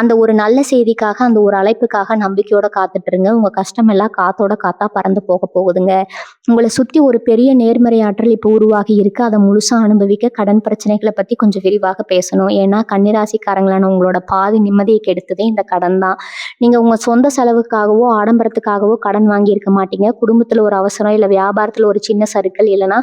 அந்த ஒரு நல்ல செய்திக்காக, அந்த ஒரு அழைப்புக்காக நம்பிக்கையோட காத்துட்டு இருங்க. பாருங்க. உங்க கஷ்டம் எல்லாம் காத்தோட காத்தா பறந்து போக போகுதுங்க. உங்கள சுத்தி ஒரு பெரிய நேர்மறை ஆற்றல் இப்போ உருவாகி இருக்கு. அத முழுசா அனுபவிக்க கடன் பிரச்சனைகள பத்தி கொஞ்சம் விரிவாக பேசணும். ஏன்னா கன்னிராசிக்காரங்களான உங்களோட பாதி நிம்மதிய கெடுத்ததே இந்த கடன் தான். நீங்க உங்க சொந்த செலவுக்காகவோ, ஆடம்பரத்துக்காகவோ கடன் வாங்கியிருக்க மாட்டீங்க. குடும்பத்துல ஒரு அவசரம், இல்ல வியாபாரத்துல ஒரு சின்ன சறுக்கல், இல்லன்னா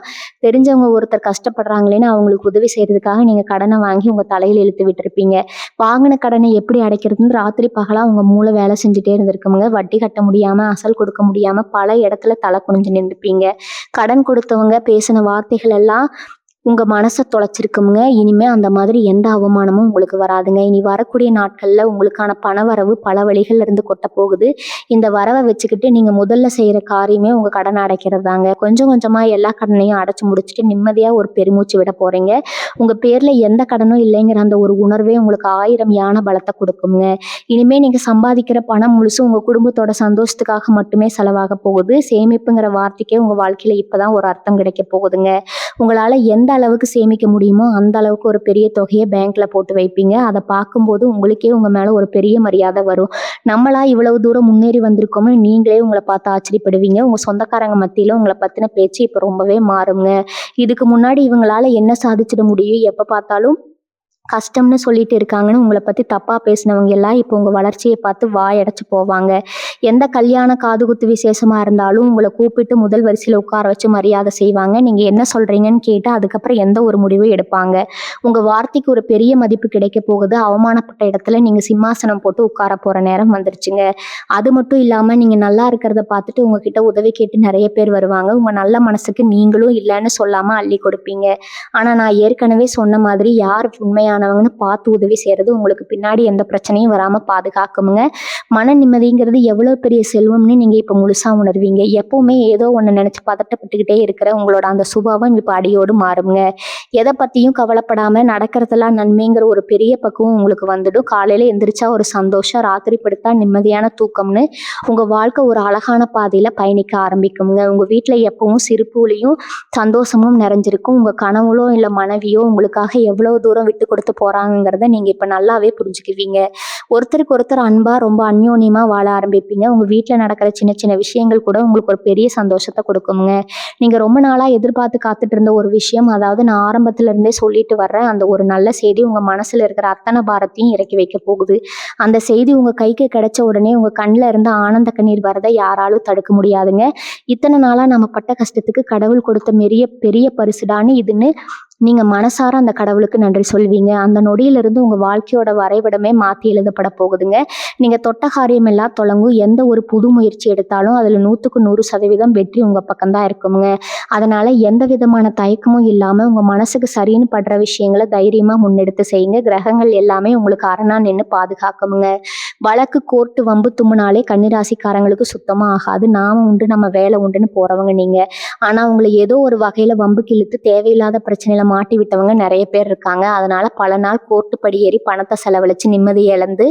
தெரிஞ்சவங்க ஒருத்தர் கஷ்டப்படுறாங்களேன்னு அவங்களுக்கு உதவி செய்யறதுக்காக நீங்க கடன வாங்கி உங்க தலையில இழுத்து விட்டுருப்பீங்க. வாங்குன கடனை எப்படி அடைக்கிறதுன்னு ராத்திரி பகலா உங்க மூளை வேலை செஞ்சுட்டே இருந்திருக்குமுங்க. வட்டி கட்ட முடியாம, அசல் கொடுக்க முடியாம பல இடத்துல தலை குனிஞ்சு நின்றுப்பீங்க. கடன் கொடுத்தவங்க பேசின வார்த்தைகள் எல்லாம் உங்க மனச தொலைச்சிருக்குமுங்க. இனிமே அந்த மாதிரி எந்த அவமானமும் உங்களுக்கு வராதுங்க. இனி வரக்கூடிய நாட்கள்ல உங்களுக்கான பணவரவு பல வழிகள்ல இருந்து கொட்டப் போகுது. இந்த வரவ வச்சுக்கிட்டு நீங்க முதல்ல செய்யற காரியமே உங்க கடன அடைக்கிறது தாங்க. கொஞ்சம் கொஞ்சமா எல்லா கடனையும் அடைச்சு முடிச்சுட்டு நிம்மதியா ஒரு பெருமூச்சு விட போறீங்க. உங்க பேர்ல எந்த கடனும் இல்லைங்கிற அந்த ஒரு உணர்வே உங்களுக்கு 1000 யான பலத்த கொடுக்குங்க. இனிமே நீங்க சம்பாதிக்கிற பணம் முழுசும் உங்க குடும்பத்தோட சந்தோஷத்துக்காக மட்டுமே செலவாக போகுது. சேமிப்புங்கிற வார்த்தைக்கே உங்க வாழ்க்கையில இப்பதான் ஒரு அர்த்தம் கிடைக்க போகுதுங்க. உங்களால எந்த அளவுக்கு சேமிக்க முடியுமோ அந்த அளவுக்கு ஒரு பெரிய தொகையை பேங்க்ல போட்டு வைப்பீங்க. அதை பார்க்கும்போது உங்களுக்கே உங்க மேல ஒரு பெரிய மரியாதை வரும். நம்மளா இவ்வளவு தூரம் முன்னேறி வந்திருக்கோம்னு நீங்களே உங்களை பார்த்து ஆச்சரியப்படுவீங்க. உங்க சொந்தக்காரங்க மத்தியில உங்களை பத்தின பேச்சு இப்ப ரொம்பவே மாறுங்க. இதுக்கு முன்னாடி இவங்களால என்ன சாதிச்சிட முடியும், எப்ப பார்த்தாலும் கஷ்டம்னு சொல்லிட்டு இருக்காங்கன்னு உங்களை பத்தி தப்பா பேசினவங்க எல்லாம் இப்போ உங்க வளர்ச்சியை பார்த்து வாயடைச்சு போவாங்க. எந்த கல்யாண காதுகுத்து விசேஷமா இருந்தாலும் உங்களை கூப்பிட்டு முதல் வரிசையில உட்கார வச்சு மரியாதை செய்வாங்க. நீங்க என்ன சொல்றீங்கன்னு கேட்டு அதுக்கப்புறம் எந்த ஒரு முடிவும் எடுப்பாங்க. உங்க வார்த்தைக்கு ஒரு பெரிய மதிப்பு கிடைக்க போகுது. அவமானப்பட்ட இடத்துல நீங்க சிம்மாசனம் போட்டு உட்கார போற நேரம் வந்துருச்சுங்க. அது மட்டும் இல்லாம நீங்க நல்லா இருக்கிறத பார்த்துட்டு உங்ககிட்ட உதவி கேட்டு நிறைய பேர் வருவாங்க. உங்க நல்ல மனசுக்கு நீங்களும் இல்லைன்னு சொல்லாம அள்ளி கொடுப்பீங்க. ஆனா நான் ஏற்கனவே சொன்ன மாதிரி யார் உண்மையானவங்கன்னு பார்த்து உதவி செய்யறது உங்களுக்கு பின்னாடி எந்த பிரச்சனையும் வராம பாதுகாக்குமுங்க. மன நிம்மதிங்கிறது எவ்வளவு பெரிய செல்வம்னு நீங்க இப்ப முழுசா உணர்வீங்க. எப்பவுமே ஏதோ ஒண்ணு நினைச்சு பதட்டப்பட்டுக்கிட்டே இருக்கிற உங்களோட அந்த சுபாவம் இப்ப அடியோடு மாறுங்க. எதை பத்தியும் கவலைப்படாம நடக்கிறதெல்லாம் நன்மைங்கிற ஒரு பெரிய பக்குவம் உங்களுக்கு வந்துடும். காலையில எந்திரிச்சா ஒரு சந்தோஷம், ராத்திரி படுத்தா நிம்மதியான தூக்கம்னு உங்க வாழ்க்கை ஒரு அழகான பாதையில பயணிக்க ஆரம்பிக்குங்க. உங்க வீட்டுல எப்பவும் சிரிப்புலையும் சந்தோஷமும் நிறைஞ்சிருக்கும். உங்க கனவுலோ இல்ல மனைவியோ உங்களுக்காக எவ்வளவு தூரம் விட்டு கொடுத்து போறாங்கிறத நீங்க இப்ப நல்லாவே புரிஞ்சுக்குவீங்க. ஒருத்தருக்கு ஒருத்தர் அன்பா ரொம்ப அந்யோன்யமா வாழ ஆரம்பிப்பீங்க. உங்க வீட்டுல நடக்கிற சின்ன சின்ன விஷயங்கள் கூட உங்களுக்கு ஒரு பெரிய சந்தோஷத்தை கொடுக்குங்க. நீங்க ரொம்ப நாளா எதிர்பார்த்து காத்துட்டு இருந்த ஒரு விஷயம், அதாவது நான் ஆரம்பத்துல இருந்தே சொல்லிட்டு வர்றேன், அந்த ஒரு நல்ல செய்தி உங்க மனசுல இருக்கிற அத்தனை பாரத்தையும் இறக்கி வைக்க போகுது. அந்த செய்தி உங்க கைக்கு கிடைச்ச உடனே உங்க கண்ணுல இருந்து ஆனந்த கண்ணீர் வரதை யாராலும் தடுக்க முடியாதுங்க. இத்தனை நாளா நம்ம பட்ட கஷ்டத்துக்கு கடவுள் கொடுத்த பெரிய பெரிய பரிசுடான்னு இதுன்னு நீங்க மனசார அந்த கடவுளுக்கு நன்றி சொல்வீங்க. அந்த நொடியிலிருந்து உங்க வாழ்க்கையோட வரைபடமே மாத்தி எழுதப்பட போகுதுங்க. நீங்க தொட்ட காரியம் எல்லாம் தொடங்கும். எந்த ஒரு புது முயற்சி எடுத்தாலும் அதுல 100க்கு 100% வெற்றி உங்க பக்கம்தான் இருக்குங்க. அதனால எந்த விதமான தயக்கமும் இல்லாம உங்க மனசுக்கு சரின்னு படுற விஷயங்களை தைரியமா முன்னெடுத்து செய்யுங்க. கிரகங்கள் எல்லாமே உங்களுக்கு அரணா நின்று பாதுகாக்குமுங்க. வழக்கு, கோர்ட்டு, வம்பு தும்முனாலே கன்னிராசிக்காரங்களுக்கு சுத்தமா ஆகாது. நாம உண்டு நம்ம வேலை உண்டுன்னு போறவங்க நீங்க. ஆனா உங்களை ஏதோ ஒரு வகையில வம்புக்கு இழுத்து தேவையில்லாத பிரச்சனையில மாட்டி விட்டவங்க நிறைய பேர் இருக்காங்க. அதனால பல நாள் கோர்ட்டு படியேறி பணத்தை செலவழிச்சு நிம்மதியை இழந்து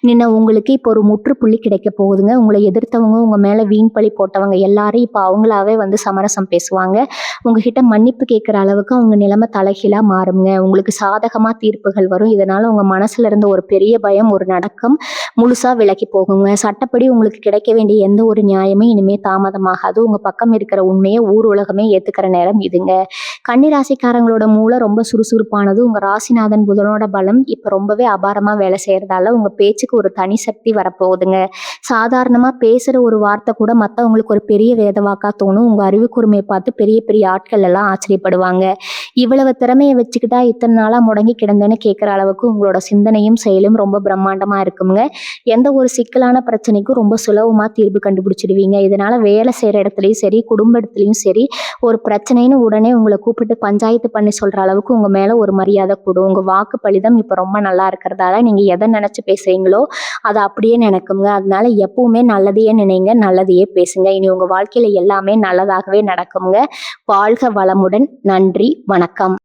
நின்ன உங்களுக்கு இப்போ ஒரு முற்றுப்புள்ளி கிடைக்க போகுதுங்க. உங்களை எதிர்த்தவங்க, உங்க மேல வீண் பழி போட்டவங்க எல்லாரும் இப்போ அவங்களாவே வந்து சமரசம் பேசுவாங்க. உங்ககிட்ட மன்னிப்பு கேட்கிற அளவுக்கு அவங்க நிலைமை தலைகீழா மாறுங்க. உங்களுக்கு சாதகமா தீர்ப்புகள் வரும். இதனால உங்க மனசுல இருந்த ஒரு பெரிய பயம், ஒரு நடக்கம் முழுசா விலகி போகுங்க. சட்டப்படி உங்களுக்கு கிடைக்க வேண்டிய எந்த ஒரு நியாயமே இனிமே தாமதமாகாது. உங்க பக்கம் இருக்கிற உண்மையை ஊர் உலகமே ஏத்துக்கிற நேரம் இதுங்க. கன்னிராசிக்காரங்களோட மூளை ரொம்ப சுறுசுறுப்பானது. உங்க ராசிநாதன் புதனோட பலம் இப்ப ரொம்பவே அபாரமா வேலை செய்யறதால உங்க பேச்சுக்கு ஒரு தனி சக்தி வரப்போகுதுங்க. சாதாரணமா பேசுற ஒரு வார்த்தை கூட மத்தவங்களுக்கு ஒரு பெரிய வேதவாக்கா தோணும். உங்க அறிவு கூர்மையை பார்த்து பெரிய பெரிய ஆட்கள் எல்லாம் ஆச்சரியப்படுவாங்க. இவ்வளவு திறமையை வச்சுக்கிட்டா இத்தனை நாளா முடங்கி கிடந்தேன்னு கேட்கிற அளவுக்கு உங்களோட சிந்தனையும் செயலும் ரொம்ப பிரம்மாண்டமா இருக்குங்க. எந்த ஒரு சிக்கலான பிரச்சனைக்கும் ரொம்ப சுலபமா தீர்வு கண்டுபிடிச்சிடுவீங்க. இதனால வேலை செய்யற இடத்துலயும் சரி, குடும்ப இடத்துலயும் சரி, ஒரு பிரச்சனைன்னு உடனே உங்களை கூப்பிட்டு பஞ்சாயத்து பண்ணி சொல்ற அளவுக்கு உங்க மேல ஒரு மரியாதை கூடும். உங்க வாக்கு பலிதம் இப்ப ரொம்ப நல்லா இருக்கிறதால நீங்க எதை நினைச்சு பேசுறீங்களோ அதை அப்படியே நினைக்குங்க. அதனால எப்பவுமே நல்லதையே நினைங்க, நல்லதையே பேசுங்க. இனி உங்க வாழ்க்கையில எல்லாமே நல்லதாகவே நடக்குங்க. வாழ்க வளமுடன். நன்றி, வணக்கம்.